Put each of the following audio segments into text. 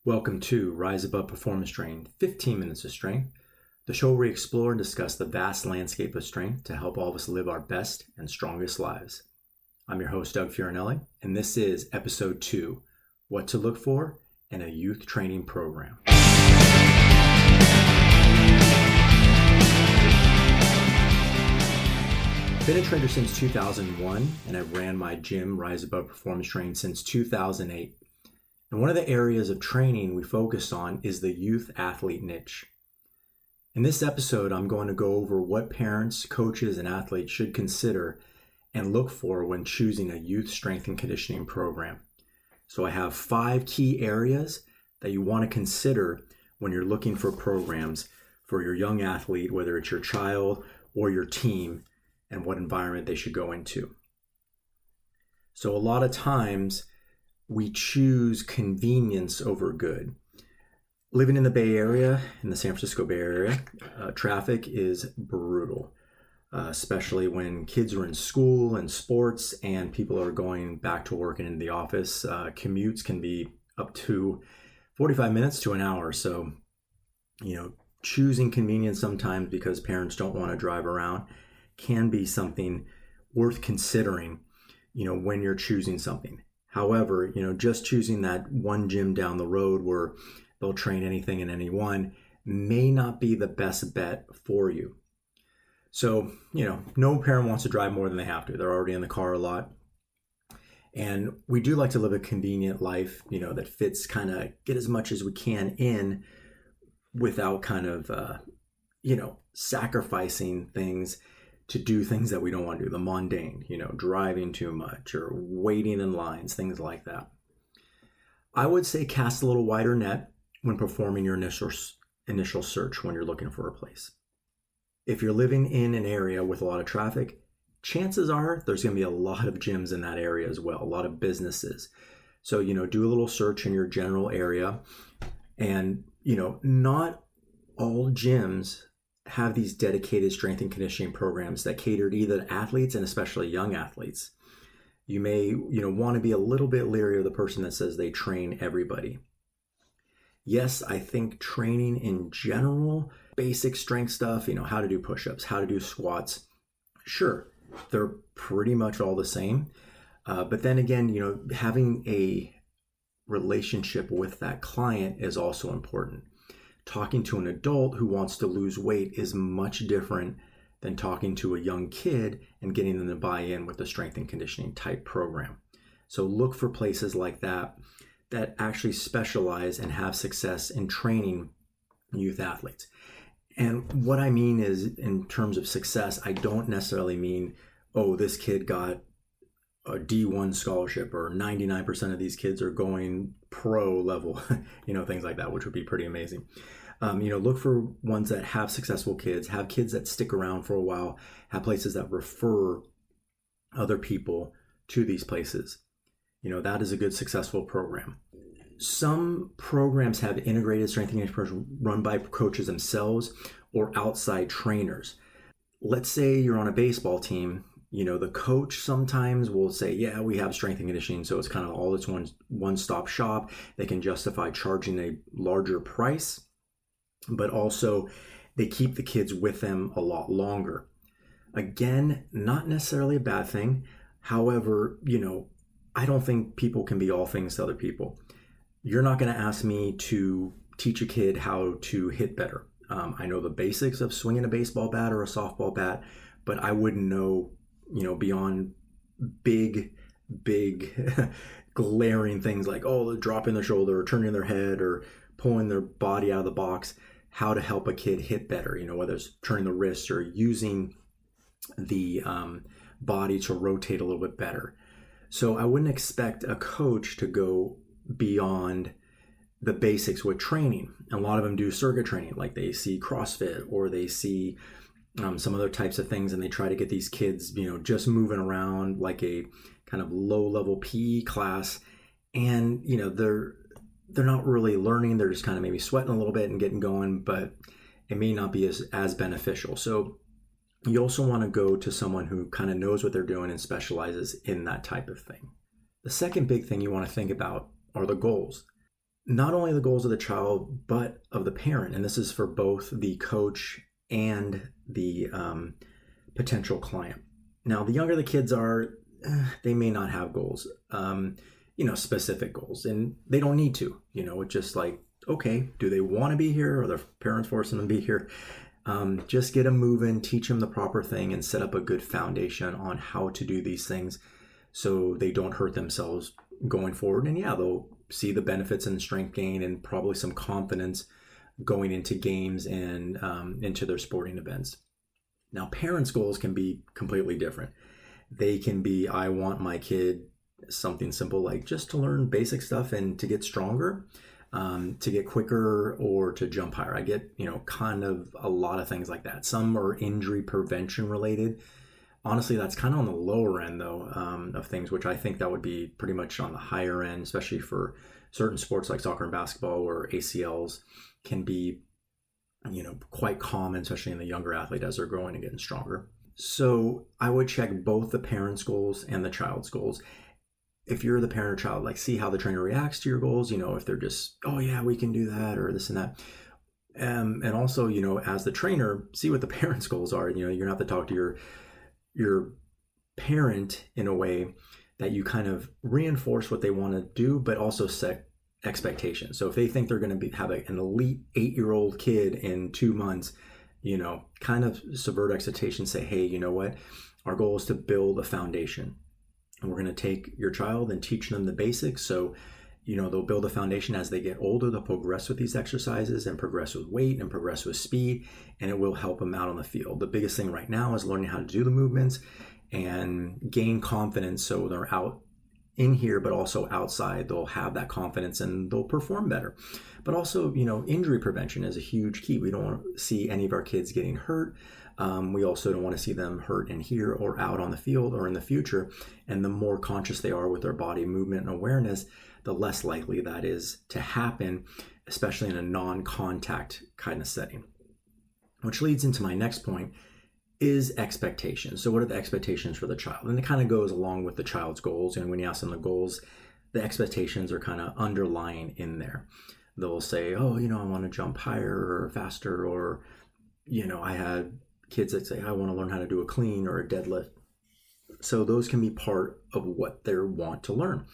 Welcome to Rise Above Performance Training, 15 Minutes of Strength, the show where we explore and discuss the vast landscape of strength to help all of us live our best and strongest lives. I'm your host, Doug Fiorinelli, and this is Episode 2, What to Look For in a Youth Training Program. I've been a trainer since 2001, and I've ran my gym, Rise Above Performance Training, since 2008. And one of the areas of training we focus on is the youth athlete niche. In this episode, I'm going to go over what parents, coaches, and athletes should consider and look for when choosing a youth strength and conditioning program. So I have 5 key areas that you want to consider when you're looking for programs for your young athlete, whether it's your child or your team, and what environment they should go into. So a lot of times, we choose convenience over good. Living in the Bay Area, in the San Francisco Bay Area, traffic is brutal, especially when kids are in school and sports and people are going back to work and into the office. Commutes can be up to 45 minutes to an hour. So, choosing convenience sometimes because parents don't want to drive around can be something worth considering, when you're choosing something. However, just choosing that one gym down the road where they'll train anything and anyone may not be the best bet for you. So, no parent wants to drive more than they have to. They're already in the car a lot. And we do like to live a convenient life, that fits get as much as we can in without sacrificing things to do things that we don't want to do, the mundane, driving too much or waiting in lines, things like that. I would say cast a little wider net when performing your initial search when you're looking for a place. If you're living in an area with a lot of traffic, chances are there's going to be a lot of gyms in that area as well, a lot of businesses. So, do a little search in your general area. And, not all gyms have these dedicated strength and conditioning programs that cater to either athletes and especially young athletes. You may, want to be a little bit leery of the person that says they train everybody. Yes, I think training in general, basic strength stuff, how to do push-ups, how to do squats, sure, they're pretty much all the same. But then again, having a relationship with that client is also important. Talking to an adult who wants to lose weight is much different than talking to a young kid and getting them to buy in with the strength and conditioning type program. So look for places like that actually specialize and have success in training youth athletes. And what I mean is, in terms of success, I don't necessarily mean, this kid got a D1 scholarship or 99% of these kids are going pro level, things like that, which would be pretty amazing. Look for ones that have successful kids, have kids that stick around for a while, have places that refer other people to these places. That is a good successful program. Some programs have integrated strength and conditioning programs run by coaches themselves or outside trainers. Let's say you're on a baseball team. The coach sometimes will say, yeah, we have strength and conditioning. So it's kind of all this one-stop shop. They can justify charging a larger price, but also they keep the kids with them a lot longer. Again, not necessarily a bad thing. However, I don't think people can be all things to other people. You're not going to ask me to teach a kid how to hit better. I know the basics of swinging a baseball bat or a softball bat, but I wouldn't know, beyond big glaring things like, dropping their shoulder or turning their head or pulling their body out of the box, how to help a kid hit better, whether it's turning the wrist or using the body to rotate a little bit better. So I wouldn't expect a coach to go beyond the basics with training. And a lot of them do circuit training, like they see CrossFit or they see some other types of things, and they try to get these kids, just moving around like a kind of low-level PE class, and they're not really learning. They're just kind of maybe sweating a little bit and getting going, but it may not be as beneficial. So you also want to go to someone who kind of knows what they're doing and specializes in that type of thing. The second big thing you want to think about are the goals. not only the goals of the child, but of the parent. And this is for both the coach and the potential client. Now, the younger the kids are, they may not have goals, specific goals, and they don't need to. It's just like, okay, do they want to be here, or their parents forcing them to be here? Just get them moving, teach them the proper thing, and set up a good foundation on how to do these things so they don't hurt themselves going forward. And yeah, they'll see the benefits and strength gain and probably some confidence going into games and into their sporting events. Now, parents' goals can be completely different. They can be, I want my kid something simple like just to learn basic stuff and to get stronger, to get quicker, or to jump higher. I get, kind of a lot of things like that. Some are injury prevention related. Honestly, that's kind of on the lower end, though, of things, which I think that would be pretty much on the higher end, especially for certain sports like soccer and basketball, where ACLs can be, quite common, especially in the younger athlete as they're growing and getting stronger. So I would check both the parent's goals and the child's goals. If you're the parent or child, like, see how the trainer reacts to your goals, if they're just, oh yeah, we can do that, or this and that. And also, as the trainer, see what the parent's goals are. You're going to have to talk to your parent in a way that you kind of reinforce what they want to do, but also set expectations. So if they think they're going to have an elite 8-year-old kid in 2 months, kind of subvert expectations. Say, hey, you know what? Our goal is to build a foundation, and we're going to take your child and teach them the basics. So, they'll build a foundation. As they get older, they'll progress with these exercises and progress with weight and progress with speed, and it will help them out on the field. The biggest thing right now is learning how to do the movements and gain confidence, so they're out in here, but also outside, they'll have that confidence and they'll perform better. But also, injury prevention is a huge key. We don't want to see any of our kids getting hurt. We also don't want to see them hurt in here or out on the field or in the future. And the more conscious they are with their body movement and awareness, the less likely that is to happen, especially in a non-contact kind of setting. Which leads into my next point, is expectations. So what are the expectations for the child? And it kind of goes along with the child's goals. And when you ask them the goals, the expectations are kind of underlying in there. They'll say, oh, I want to jump higher or faster, or, I had kids that say, I want to learn how to do a clean or a deadlift. So those can be part of what they want to learn.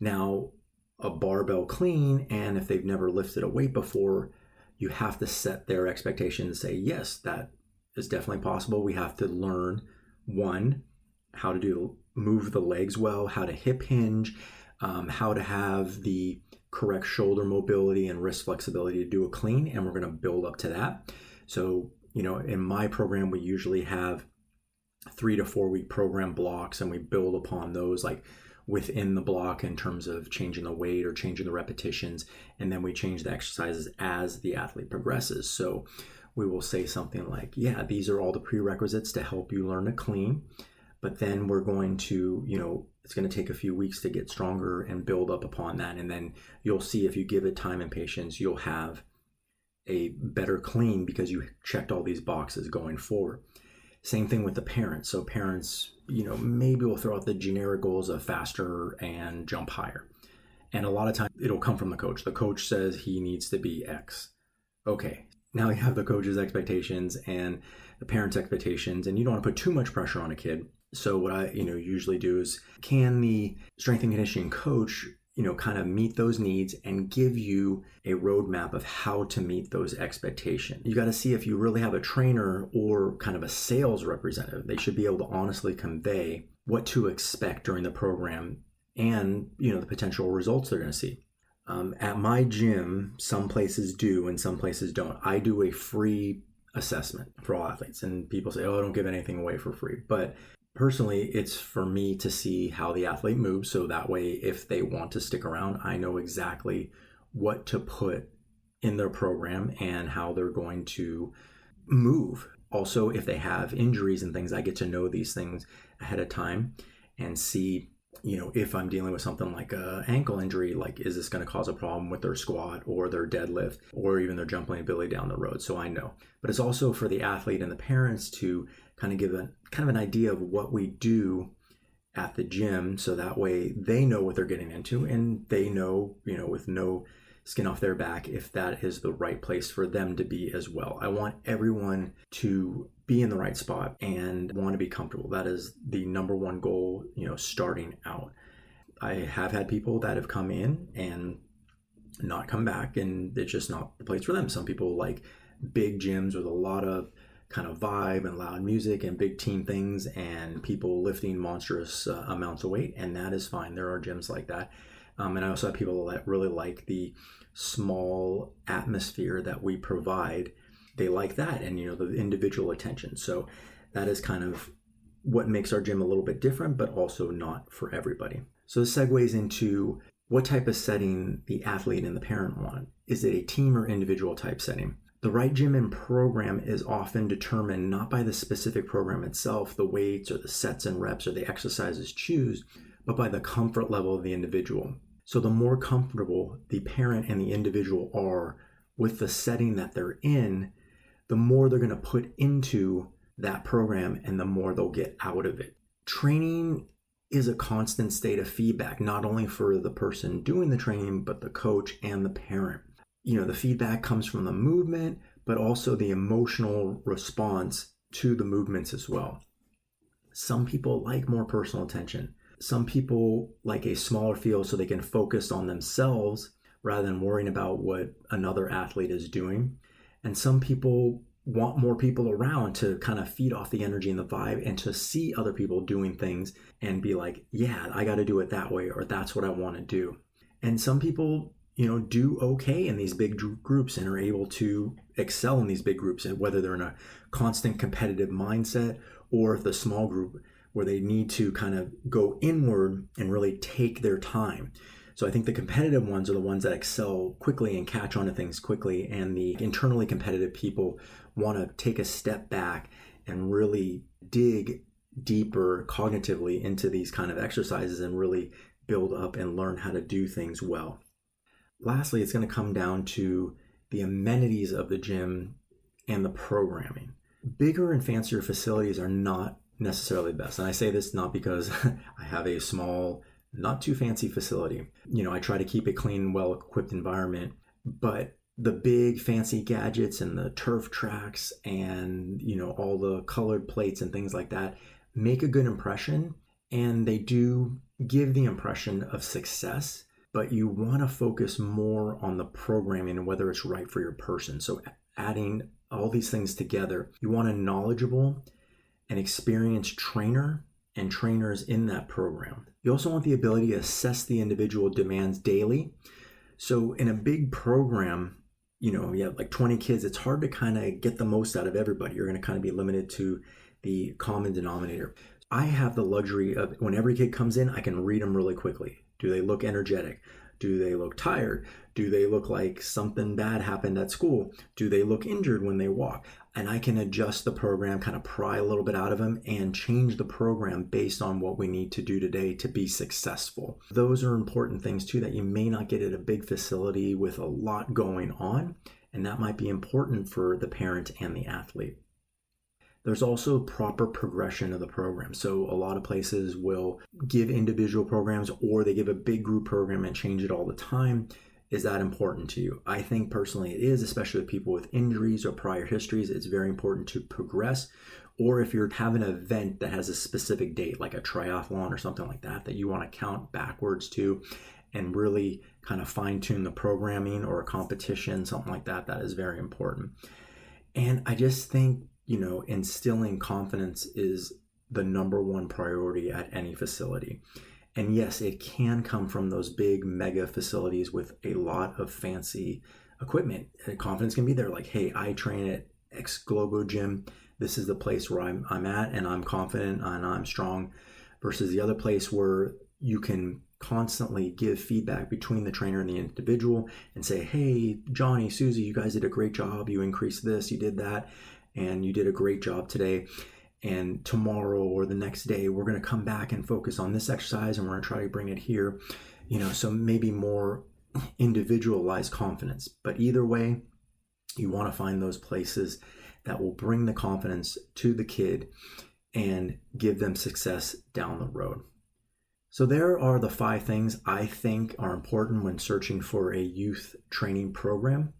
Now, a barbell clean, and if they've never lifted a weight before, you have to set their expectation and say, yes, that is definitely possible. We have to learn, one, how to move the legs well, how to hip hinge, how to have the correct shoulder mobility and wrist flexibility to do a clean, and we're going to build up to that. So, in my program, we usually have 3 to 4 week program blocks, and we build upon those, like within the block, in terms of changing the weight or changing the repetitions, and then we change the exercises as the athlete progresses. So we will say something like, yeah, these are all the prerequisites to help you learn to clean, but then we're going to, it's going to take a few weeks to get stronger and build up upon that. And then you'll see, if you give it time and patience, you'll have a better clean because you checked all these boxes going forward. Same thing with the parents. So parents, maybe will throw out the generic goals of faster and jump higher. And a lot of times it'll come from the coach. The coach says he needs to be X. Okay. Now you have the coach's expectations and the parent's expectations, and you don't want to put too much pressure on a kid. So what I, usually do is, can the strength and conditioning coach, kind of meet those needs and give you a roadmap of how to meet those expectations. You got to see if you really have a trainer or kind of a sales representative. They should be able to honestly convey what to expect during the program and, the potential results they're going to see. At my gym, some places do and some places don't. I do a free assessment for all athletes, and people say, oh, I don't give anything away for free. But personally, it's for me to see how the athlete moves. So that way, if they want to stick around, I know exactly what to put in their program and how they're going to move. Also, if they have injuries and things, I get to know these things ahead of time and see, if I'm dealing with something like an ankle injury, like, is this going to cause a problem with their squat or their deadlift or even their jumping ability down the road? So I know. But it's also for the athlete and the parents to kind of give an idea of what we do at the gym, so that way they know what they're getting into, and they know, with no skin off their back if that is the right place for them to be as well. I want everyone to be in the right spot and want to be comfortable. That is the number one goal, starting out. I have had people that have come in and not come back, and it's just not the place for them. Some people like big gyms with a lot of kind of vibe and loud music and big team things and people lifting monstrous amounts of weight, and that is fine. There are gyms like that. And I also have people that really like the small atmosphere that we provide. They like that, and the individual attention. So that is kind of what makes our gym a little bit different, but also not for everybody. So this segues into what type of setting the athlete and the parent want. Is it a team or individual type setting? The right gym and program is often determined not by the specific program itself, the weights or the sets and reps or the exercises choose, but by the comfort level of the individual. So the more comfortable the parent and the individual are with the setting that they're in, the more they're going to put into that program and the more they'll get out of it. Training is a constant state of feedback, not only for the person doing the training, but the coach and the parent. The feedback comes from the movement, but also the emotional response to the movements as well. Some people like more personal attention. Some people like a smaller field so they can focus on themselves rather than worrying about what another athlete is doing. And some people want more people around to kind of feed off the energy and the vibe and to see other people doing things and be like, yeah, I got to do it that way, or that's what I want to do. And some people, do okay in these big groups and are able to excel in these big groups, and whether they're in a constant competitive mindset or the small group where they need to kind of go inward and really take their time. So I think the competitive ones are the ones that excel quickly and catch on to things quickly, and the internally competitive people want to take a step back and really dig deeper cognitively into these kind of exercises and really build up and learn how to do things well. Lastly, it's going to come down to the amenities of the gym and the programming. Bigger and fancier facilities are not necessarily the best. And I say this not because I have a small, not too fancy facility. I try to keep a clean, well-equipped environment, but the big fancy gadgets and the turf tracks and, all the colored plates and things like that make a good impression, and they do give the impression of success, but you want to focus more on the programming and whether it's right for your person. So adding all these things together, you want a knowledgeable and experienced trainer and trainers in that program. You also want the ability to assess the individual demands daily. So in a big program, you have like 20 kids, it's hard to kind of get the most out of everybody. You're going to kind of be limited to the common denominator. I have the luxury of when every kid comes in, I can read them really quickly. Do they look energetic? Do they look tired? Do they look like something bad happened at school? Do they look injured when they walk? And I can adjust the program, kind of pry a little bit out of them and change the program based on what we need to do today to be successful. Those are important things too that you may not get at a big facility with a lot going on, and that might be important for the parent and the athlete. There's also proper progression of the program. So a lot of places will give individual programs, or they give a big group program and change it all the time. Is that important to you? I think personally it is, especially with people with injuries or prior histories. It's very important to progress. Or if you're having an event that has a specific date, like a triathlon or something like that, that you want to count backwards to and really kind of fine tune the programming, or a competition, something like that, that is very important. And I just think, instilling confidence is the number one priority at any facility. And yes, it can come from those big mega facilities with a lot of fancy equipment. And confidence can be there, like, hey, I train at X Globo Gym. This is the place where I'm at, and I'm confident and I'm strong, versus the other place where you can constantly give feedback between the trainer and the individual and say, hey, Johnny, Susie, you guys did a great job. You increased this, you did that, and you did a great job today. And tomorrow or the next day, we're going to come back and focus on this exercise, and we're going to try to bring it here. So maybe more individualized confidence. But either way, you want to find those places that will bring the confidence to the kid and give them success down the road. So there are the 5 things I think are important when searching for a youth training program.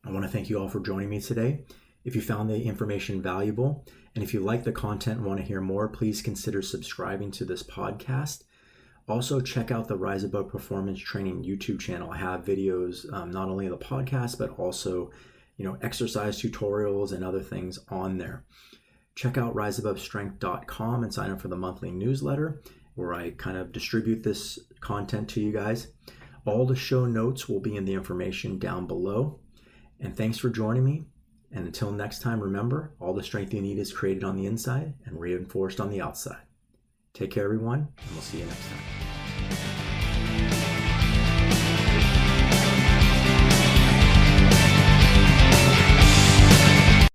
I want to thank you all for joining me today. If you found the information valuable, and if you like the content and want to hear more, please consider subscribing to this podcast. Also, check out the Rise Above Performance Training YouTube channel. I have videos, not only of the podcast, but also, exercise tutorials and other things on there. Check out riseabovestrength.com and sign up for the monthly newsletter where I kind of distribute this content to you guys. All the show notes will be in the information down below. And thanks for joining me. And until next time, remember, all the strength you need is created on the inside and reinforced on the outside. Take care, everyone, and we'll see you next time.